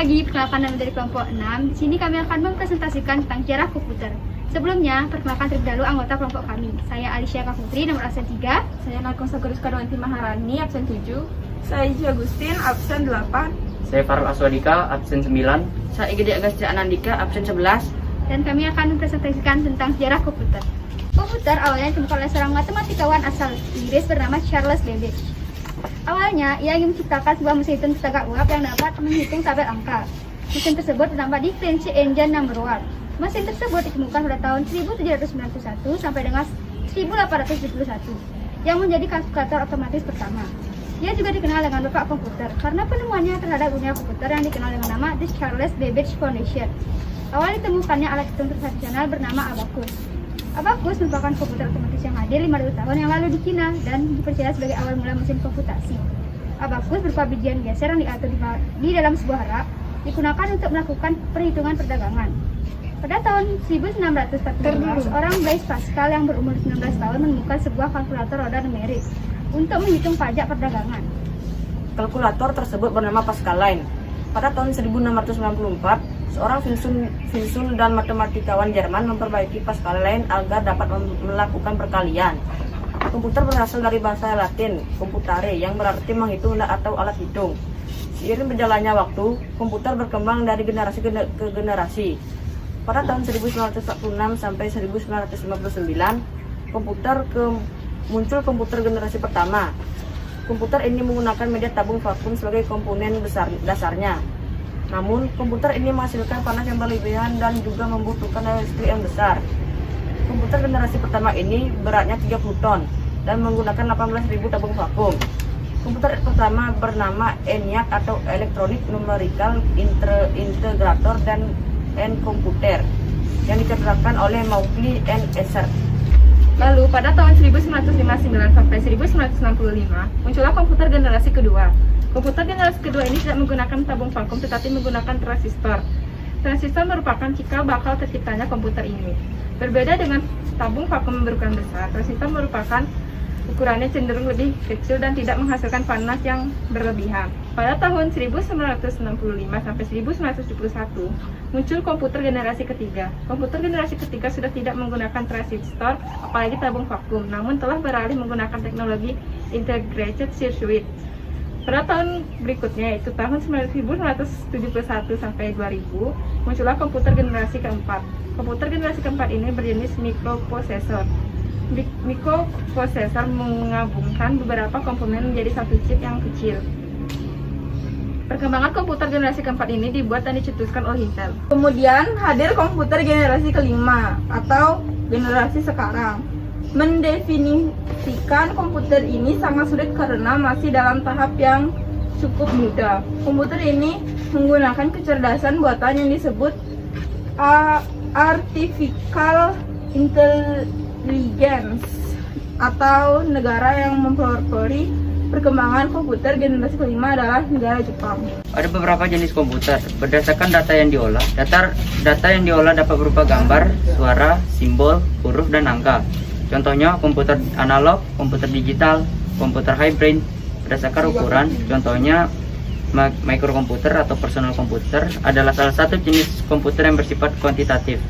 pagi, perkenalkan nama dari kelompok 6. Di sini kami akan mempresentasikan tentang sejarah komputer. Sebelumnya, perkenalkan terlebih dahulu anggota kelompok kami. Saya Alicia Kaputri, nomor absen 3. Saya Nakong Sakurus Karwanti Maharani, absen 7. Saya Iji Agustin, absen 8. Saya Farul Aswadika, absen 9. Saya Igede Agustia Anandika, absen 11. Dan kami akan mempresentasikan tentang sejarah komputer. Komputer awalnya ditemukan oleh seorang matematikawan asal Inggris bernama Charles Babbage. Awalnya, ia ingin menciptakan sebuah mesin hitung tenaga uap yang dapat menghitung tabel angka. Mesin tersebut bernama differential engine number one. Mesin tersebut ditemukan pada tahun 1791 sampai dengan 1871, yang menjadi kalkulator otomatis pertama. Ia juga dikenal dengan bapak komputer karena penemuannya terhadap dunia komputer yang dikenal dengan nama The Charles Babbage Foundation. Awal ditemukannya alat hitung tradisional bernama abacus. Abacus merupakan komputer otomatis yang hadir 500 tahun yang lalu di Cina dan dipercaya sebagai awal mula mesin komputasi. Abacus berupa bijian geser yang diatur di dalam sebuah rak, digunakan untuk melakukan perhitungan perdagangan. Pada tahun 1914, seorang Blaise Pascal yang berumur 19 tahun menemukan sebuah kalkulator roda numerik untuk menghitung pajak perdagangan. Kalkulator tersebut bernama Pascaline. Pada tahun 1694, seorang filsuf dan matematikawan Jerman memperbaiki Pascaline agar dapat melakukan perkalian. Komputer berasal dari bahasa Latin, computare, yang berarti menghitung atau alat hitung. Seiring berjalannya waktu, komputer berkembang dari generasi ke generasi. Pada tahun 1946 sampai 1959, muncul komputer generasi pertama. Komputer ini menggunakan media tabung vakum sebagai komponen dasarnya. Namun, komputer ini menghasilkan panas yang berlebihan dan juga membutuhkan daya listrik yang besar. Komputer generasi pertama ini beratnya 30 ton dan menggunakan 18.000 tabung vakum. Komputer pertama bernama ENIAC atau Electronic Numerical Integrator dan Computer yang dikerjakan oleh Mauchly and Esser. Lalu pada tahun 1959 sampai 1965 muncullah komputer generasi kedua. Komputer generasi kedua ini tidak menggunakan tabung vakum tetapi menggunakan transistor. Transistor merupakan cikal bakal terciptanya komputer ini. Berbeda dengan tabung vakum berukuran besar, transistor merupakan ukurannya cenderung lebih kecil dan tidak menghasilkan panas yang berlebihan. Pada tahun 1965 sampai 1971 muncul komputer generasi ketiga. Komputer generasi ketiga sudah tidak menggunakan transistor apalagi tabung vakum, namun telah beralih menggunakan teknologi integrated circuit. Pada tahun berikutnya, yaitu tahun 1971 sampai 2000, muncullah komputer generasi keempat. Komputer generasi keempat ini berjenis microprocessor. Microprocessor menggabungkan beberapa komponen menjadi satu chip yang kecil. Perkembangan komputer generasi keempat ini dibuat dan dicetuskan oleh Intel. Kemudian hadir komputer generasi kelima atau generasi sekarang. Mendefinisikan komputer ini sangat sulit karena masih dalam tahap yang cukup muda. Komputer ini menggunakan kecerdasan buatan yang disebut artificial intelligence atau negara yang mempelopori perkembangan komputer generasi kelima adalah negara Jepang. Ada beberapa jenis komputer berdasarkan data yang diolah. Data yang diolah dapat berupa gambar, suara, simbol, huruf, dan angka. Contohnya komputer analog, komputer digital, komputer hybrid berdasarkan ukuran. Contohnya microkomputer atau personal komputer adalah salah satu jenis komputer yang bersifat kuantitatif.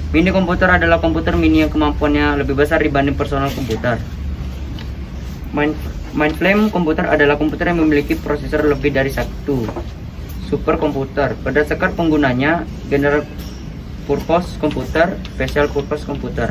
Mini komputer adalah komputer mini yang kemampuannya lebih besar dibanding personal komputer. Mainframe komputer adalah komputer yang memiliki prosesor lebih dari satu. Superkomputer berdasarkan penggunanya, general purpose komputer, special purpose komputer.